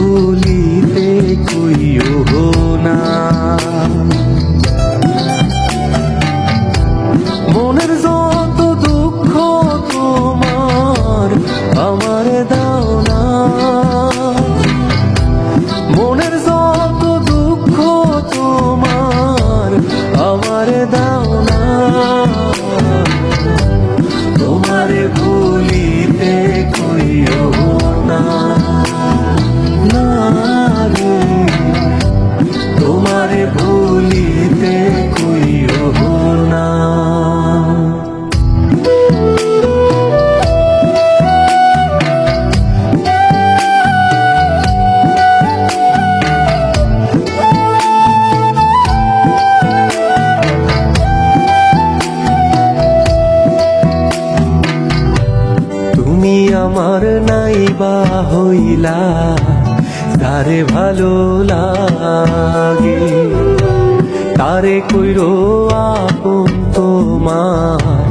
ভুলিতে কইও না। মনের যত দুঃখ তোমার আমার দাও না, মনের যত দুঃখ তোমার আমার দাও না। তোমারে ভুলিতে কইও না, না রে, তোমারে ভুলিতে কইও না। তুমি আমার নাইবা হইলা, তারে ভালো লাগে, তারে কইরো আপন তোমার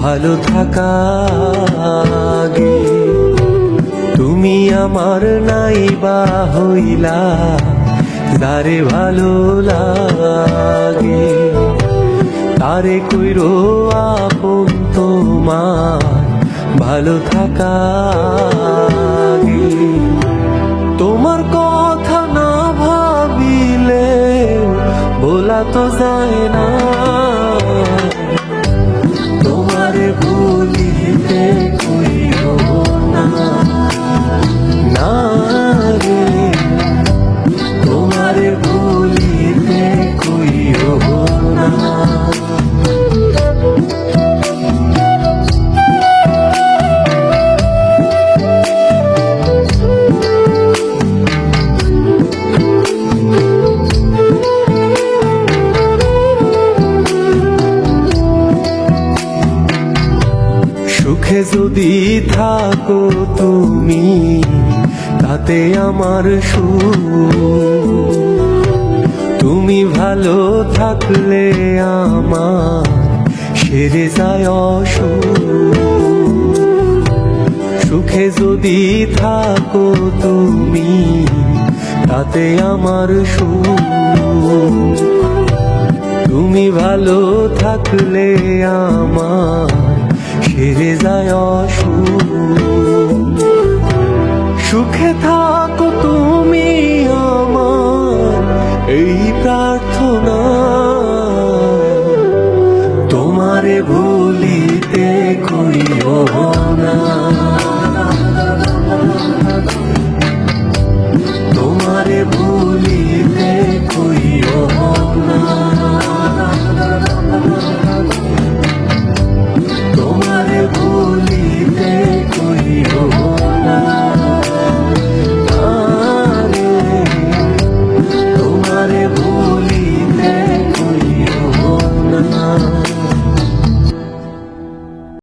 ভালো থাকা আগে। তুমি আমার নাইবা হইলা, তারে ভালো লাগে, তারে কইরো আপন তোমার ভালো থাকা আগে। তোমার কথা না ভাবিলে বলা তো যায় না, তোমারে ভুলিতে কইও না, না রে, তোমারে ভুলিতে কইও না। সুখে যদি থাকো তুমি, তাতে আমার সুখ। তুমি ভালো থাকলে আমার সেরে যায় অসুখ। সুখে যদি থাকো তুমি, তাতে আমার সুখ। তুমি ভালো থাকলে আমার সেরে যায় অসুখ। সুখে থাকো তুমি আমার এই প্রার্থনা, তোমারে ভুলিতে কইও না, তোমারে ভুলিতে